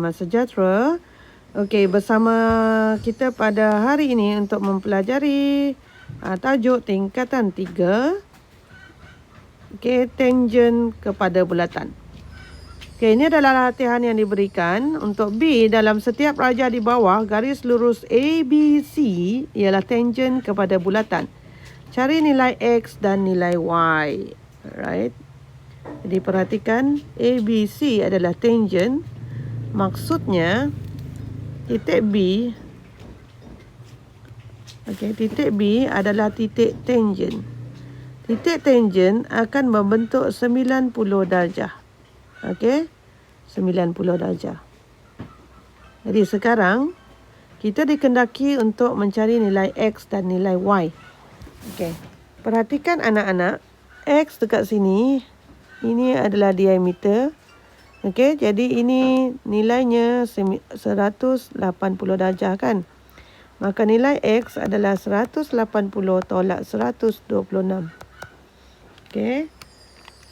Selamat sejahtera. Okey, bersama kita pada hari ini untuk mempelajari tajuk tingkatan 3. Okey, tangent kepada bulatan. Okey, ini adalah latihan yang diberikan untuk B dalam setiap raja di bawah garis lurus ABC ialah tangent kepada bulatan. Cari nilai X dan nilai Y. Alright. Jadi perhatikan ABC adalah tangent. Maksudnya titik B titik B adalah titik tangent. Titik tangent akan membentuk 90 darjah. Okey, 90 darjah. Jadi sekarang kita dikendaki untuk mencari nilai X dan nilai Y. Okey. Perhatikan anak-anak, X dekat sini ini adalah diameter. Okey, jadi ini nilainya 180 darjah kan? Maka nilai X adalah 180 tolak 126. Okey.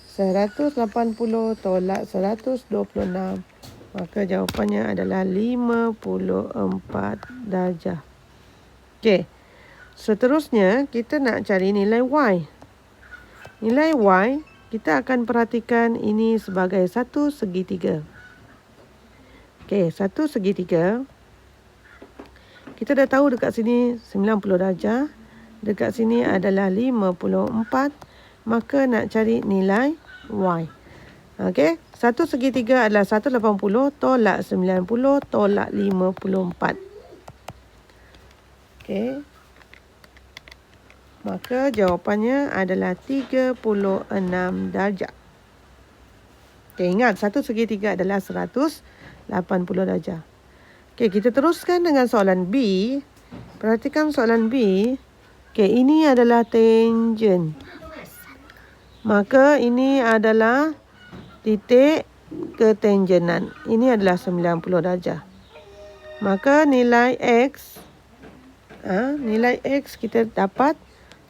180 tolak 126. Maka jawapannya adalah 54 darjah. Okey. Seterusnya, kita nak cari nilai Y. Nilai Y, kita akan perhatikan ini sebagai satu segitiga. Okey, satu segitiga. Kita dah tahu dekat sini 90 darjah. Dekat sini adalah 54. Maka nak cari nilai Y. Okey, satu segitiga adalah 180 tolak 90 tolak 54. Okey. Maka jawapannya adalah 36 darjah. Okay, ingat, satu segitiga adalah 180 darjah. Okay, kita teruskan dengan soalan B. Perhatikan soalan B. Okay, ini adalah tangent. Maka ini adalah titik ketangenan. Ini adalah 90 darjah. Maka nilai X, kita dapat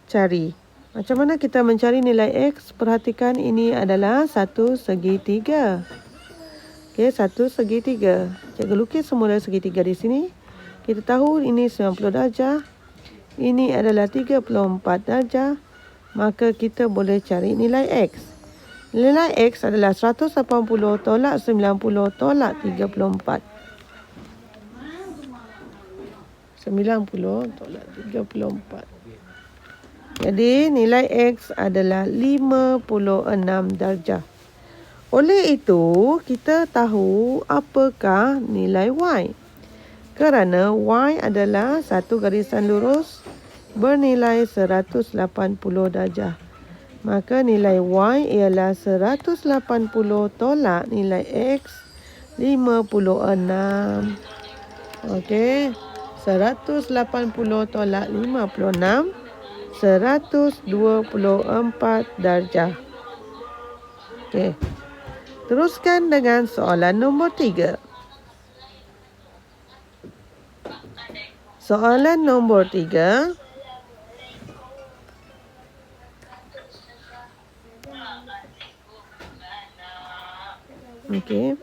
cari. Macam mana kita mencari nilai X? Perhatikan ini adalah satu segitiga. Okey, satu segitiga. Cikgu lukis semula segitiga di sini. Kita tahu ini 90 darjah. Ini adalah 34 darjah. Maka kita boleh cari nilai X. Nilai X adalah 180 tolak 90 tolak 34. 90 tolak 34. Jadi nilai X adalah 56 darjah. Oleh itu, kita tahu apakah nilai Y. Kerana Y adalah satu garisan lurus bernilai 180 darjah. Maka nilai Y ialah 180 tolak nilai X 56. Okey. 180 tolak 56. 124 darjah. Okey. Teruskan dengan soalan nombor 3. Soalan nombor 3. Okey.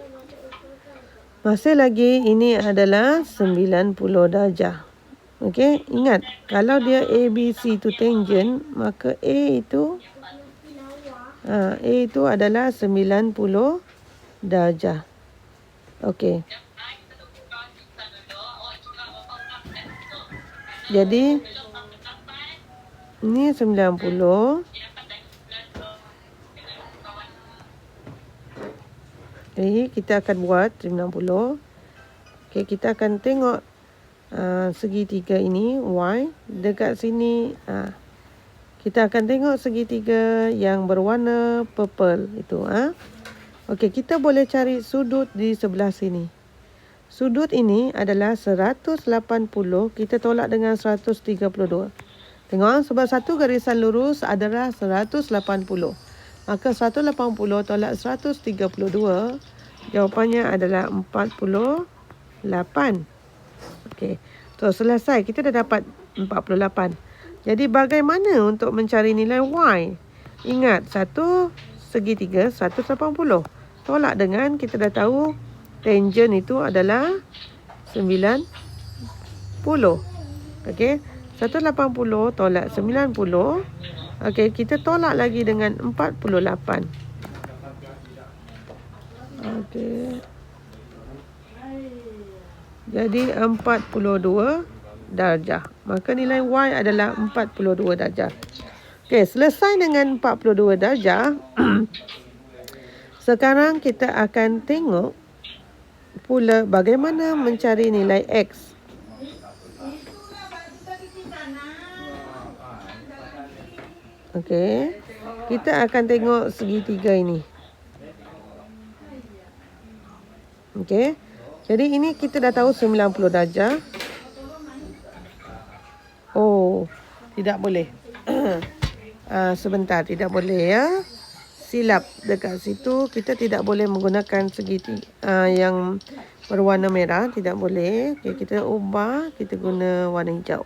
Masih lagi ini adalah 90 darjah. Okey, ingat, kalau dia ABC itu tangent, maka A itu adalah 90 darjah. Okey. Jadi ini 90. Jadi kita akan buat 90. Okey, kita akan tengok segitiga ini Y dekat sini. Kita akan tengok segitiga yang berwarna purple itu. Okey, kita boleh cari sudut di sebelah sini. Sudut ini adalah 180. Kita tolak dengan 132. Tengok, sebab satu garisan lurus adalah 180. Maka 180 tolak 132 jawapannya adalah 48. Okey. So, selesai. Kita dah dapat 48. Jadi, bagaimana untuk mencari nilai Y? Ingat, satu segitiga 180. Tolak dengan, kita dah tahu Tangent itu adalah 90. Okey. 180 tolak 90. Okey, kita tolak lagi dengan 48. Okey. Jadi 42 darjah. Maka nilai Y adalah 42 darjah. Okey, selesai dengan 42 darjah. Sekarang kita akan tengok pula bagaimana mencari nilai X. Okey. Kita akan tengok segitiga ini. Okey. Jadi ini kita dah tahu 90 darjah. Oh, tidak boleh. Sebentar, tidak boleh ya. Silap dekat situ. Kita tidak boleh menggunakan segitiga yang berwarna merah. Tidak boleh. Okay, kita ubah. Kita guna warna hijau.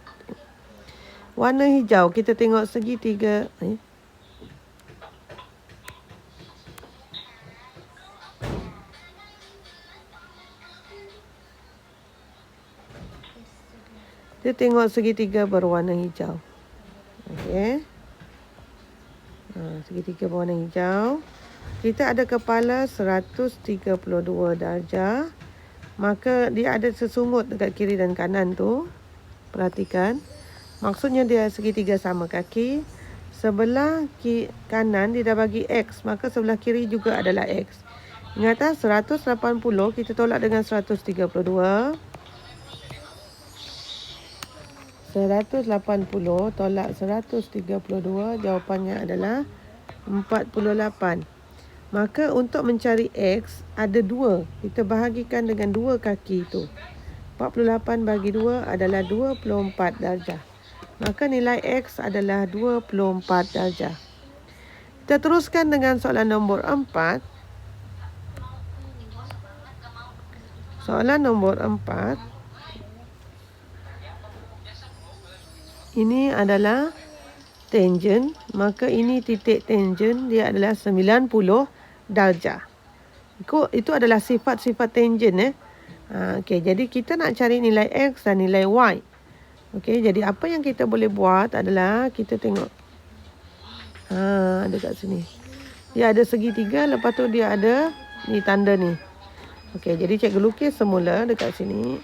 Warna hijau. Kita tengok segitiga. Kita tengok segitiga berwarna hijau. Okey. Segitiga berwarna hijau. Kita ada kepala 132 darjah. Maka dia ada sesungut dekat kiri dan kanan tu. Perhatikan. Maksudnya dia segitiga sama kaki. Sebelah kanan dia dah bagi X. Maka sebelah kiri juga adalah X. Ingat 180 kita tolak dengan 132. 180 tolak 132, jawapannya adalah 48. Maka untuk mencari X, ada 2. Kita bahagikan dengan 2 kaki itu. 48 bagi 2 adalah 24 darjah. Maka nilai X adalah 24 darjah. Kita teruskan dengan soalan nombor 4. Soalan nombor 4. Ini adalah tangent. Maka ini titik tangent. Dia adalah 90 darjah. Itu adalah sifat-sifat tangent. Okey, jadi kita nak cari nilai X dan nilai Y. Okey, jadi apa yang kita boleh buat adalah kita tengok. Dekat sini. Dia ada segitiga. Lepas tu dia ada ni tanda ni. Okey, jadi cikgu lukis semula dekat sini.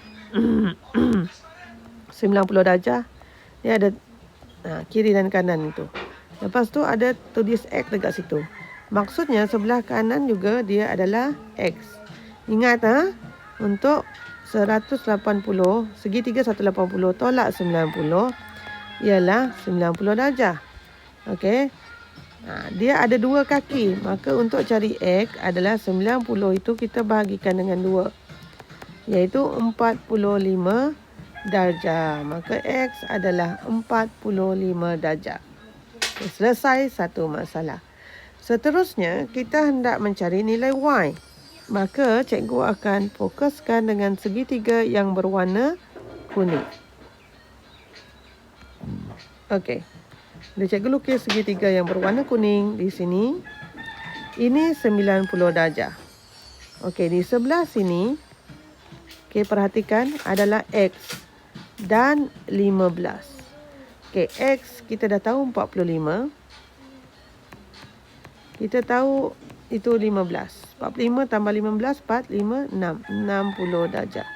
90 darjah. Dia ada kiri dan kanan itu. Lepas tu ada tulis X dekat situ. Maksudnya sebelah kanan juga dia adalah X. Ingat untuk 180, segitiga 180 tolak 90 ialah 90 darjah. Okey. Dia ada 2 kaki. Maka untuk cari X adalah 90 itu kita bahagikan dengan 2. Iaitu 45 darjah. Maka X adalah 45 darjah. Okay, selesai satu masalah. Seterusnya, kita hendak mencari nilai Y. Maka cikgu akan fokuskan dengan segitiga yang berwarna kuning. Okey. Jadi cikgu lukis segitiga yang berwarna kuning di sini. Ini 90 darjah. Okey, di sebelah sini, okey, perhatikan adalah X. Dan 15. Okey, X kita dah tahu 45. Kita tahu itu 15. 45 tambah 15, 4, 5, 6. 60 darjah.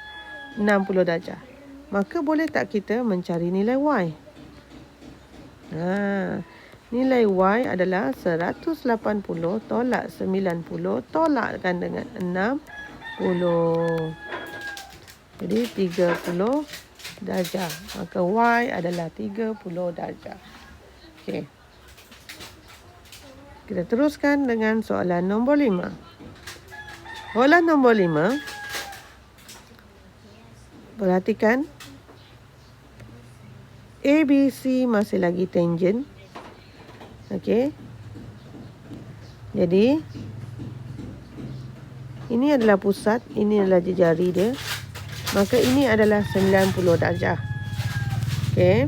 60 darjah. Maka boleh tak kita mencari nilai Y? Nilai Y adalah 180 tolak 90 tolakkan dengan 60. Jadi 30 darjah. Maka Y adalah 30 darjah. Okey. Kita teruskan dengan soalan nombor 5. Soalan nombor 5. Perhatikan. ABC masih lagi tangent. Okey. Jadi ini adalah pusat, ini adalah jari dia. Maka ini adalah 90 darjah. Okey.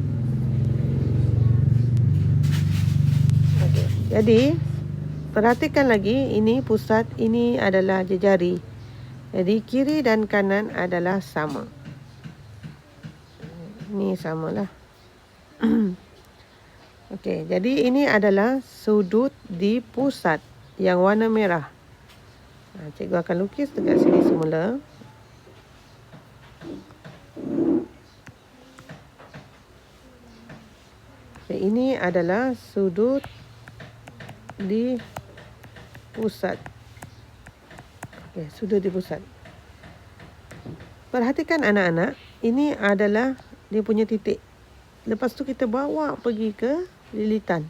Jadi, perhatikan lagi. Ini pusat, ini adalah jari. Jadi kiri dan kanan adalah sama. Ini samalah. Okey, jadi ini adalah sudut di pusat yang warna merah. Cikgu akan lukis dekat sini semula. Okay, ini adalah sudut di pusat. Okay, sudut di pusat. Perhatikan anak-anak, ini adalah dia punya titik. Lepas tu kita bawa pergi ke lilitan.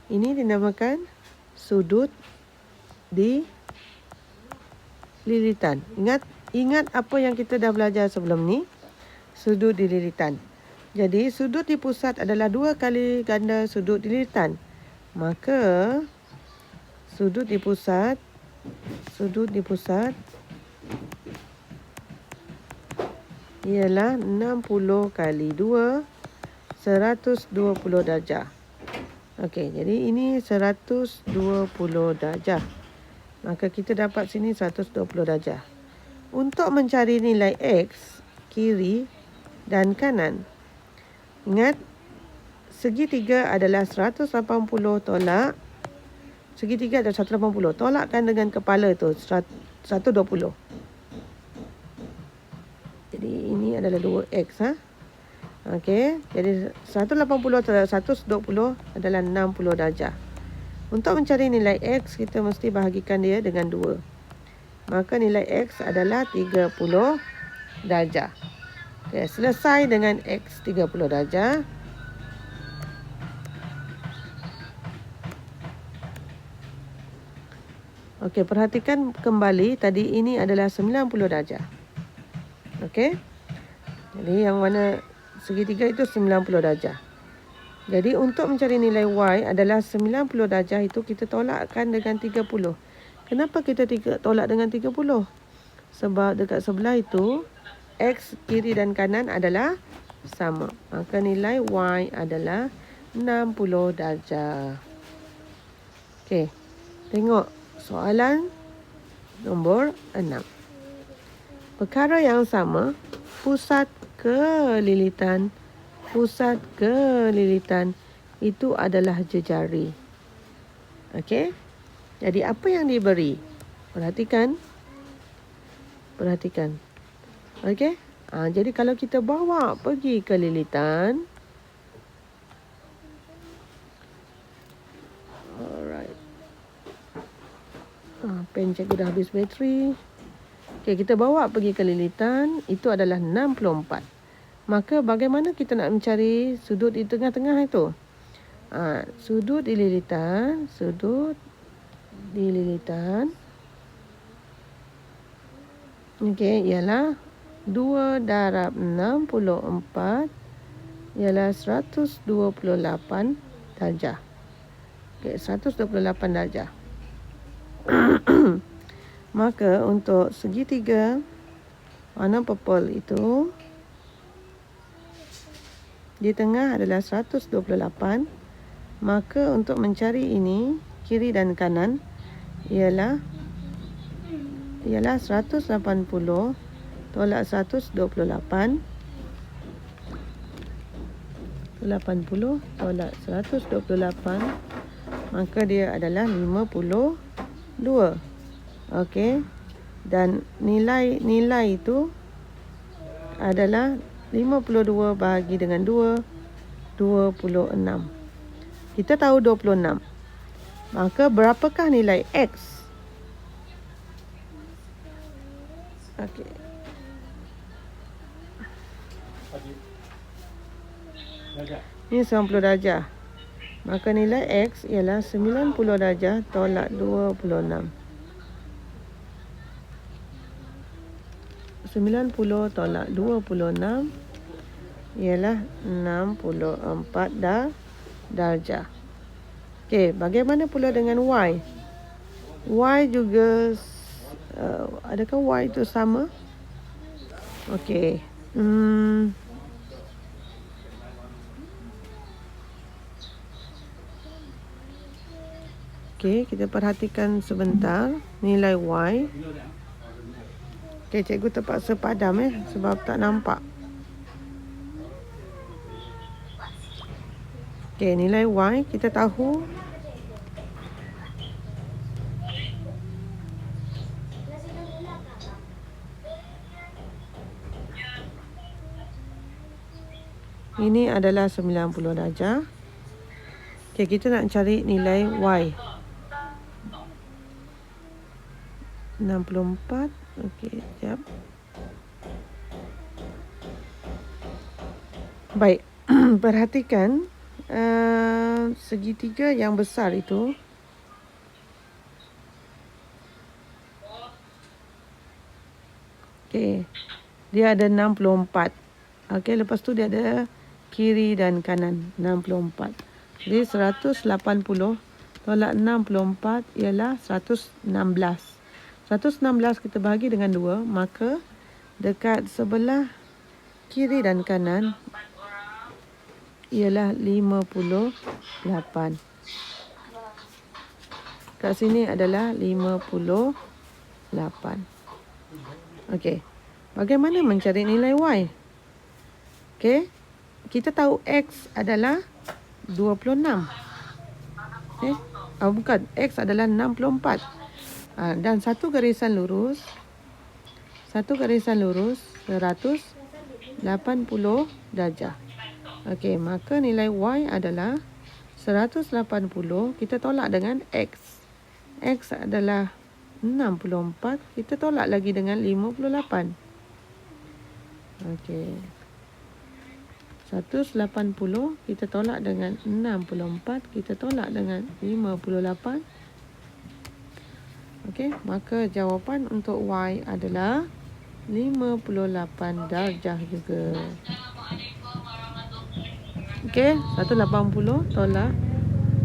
Ini dinamakan sudut di lilitan. Ingat apa yang kita dah belajar sebelum ni? Sudut di lilitan. Jadi sudut di pusat adalah 2 kali ganda sudut di lilitan. Maka sudut di pusat ialah 60 kali 2, 120 darjah. Okey, jadi ini 120 darjah. Maka kita dapat sini 120 darjah. Untuk mencari nilai X, kiri dan kanan. Ingat, segitiga adalah 180 tolak. Segitiga adalah 180. Tolakkan dengan kepala tu 120. Jadi ini adalah 2X. Okey, jadi 180 tolak 120 adalah 60 darjah. Untuk mencari nilai X, kita mesti bahagikan dia dengan 2. Maka nilai X adalah 30 darjah. Okay, selesai dengan X 30 darjah. Okey, perhatikan kembali. Tadi ini adalah 90 darjah. Okey. Jadi yang mana segitiga itu 90 darjah. Jadi untuk mencari nilai Y adalah 90 darjah itu kita tolakkan dengan 30. Kenapa kita tolak dengan 30? Sebab dekat sebelah itu X kiri dan kanan adalah sama. Maka nilai Y adalah 60 darjah. Okey. Tengok soalan nombor 6. Perkara yang sama, pusat ke lilitan itu adalah jejari. Okey? Jadi apa yang diberi? Perhatikan. Okey? Jadi kalau kita bawa pergi ke lilitan, alright. Pen cikgu dah habis bateri. Okey, kita bawa pergi ke lilitan, itu adalah 64. Maka bagaimana kita nak mencari sudut di tengah-tengah itu? Sudut di lilitan. Okey, ialah 2 darab 64 ialah 128 darjah. Okey, 128 darjah. Maka untuk segitiga warna purple itu di tengah adalah 128. Maka untuk mencari ini kiri dan kanan ialah 180 tolak 128. 80 tolak 128. Maka dia adalah 52. Okey. Dan nilai itu adalah 52 bahagi dengan 2, 26. Kita tahu 26. Maka berapakah nilai X? Okey. Ini 90 darjah. Maka nilai X ialah 90 darjah tolak 26. 90 tolak 26 ialah 64 darjah. Okey, bagaimana pula dengan Y? Y juga adakah Y itu sama? Okey. Okey, kita perhatikan sebentar nilai Y. Okey, cikgu terpaksa padam sebab tak nampak. Okey, nilai Y kita tahu ini adalah 90 darjah. Okey, kita nak cari nilai Y. 64. Okey, sekejap. Baik, perhatikan segitiga yang besar itu. Okey, dia ada 64. Okey, lepas tu dia ada kiri dan kanan 64. Jadi 180 tolak 64 ialah 116. 116 kita bahagi dengan 2, maka dekat sebelah kiri dan kanan ialah 58. Kat sini adalah 58. Okey. Bagaimana mencari nilai Y? Okey. Kita tahu X adalah 26. Okey. Bukan. X adalah 64. Dan satu garisan lurus 180 darjah. Okey, maka nilai Y adalah 180. Kita tolak dengan X. X adalah 64. Kita tolak lagi dengan 58. Okey. 180 kita tolak dengan 64. Kita tolak dengan 58. Okey, maka jawapan untuk Y adalah 58 darjah juga. Okey, 180 tolak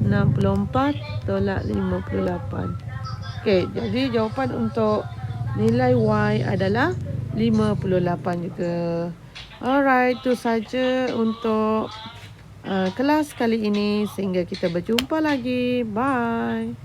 64 tolak 58. Okey, jadi jawapan untuk nilai Y adalah 58 juga. Alright, itu saja untuk kelas kali ini. Sehingga kita berjumpa lagi. Bye.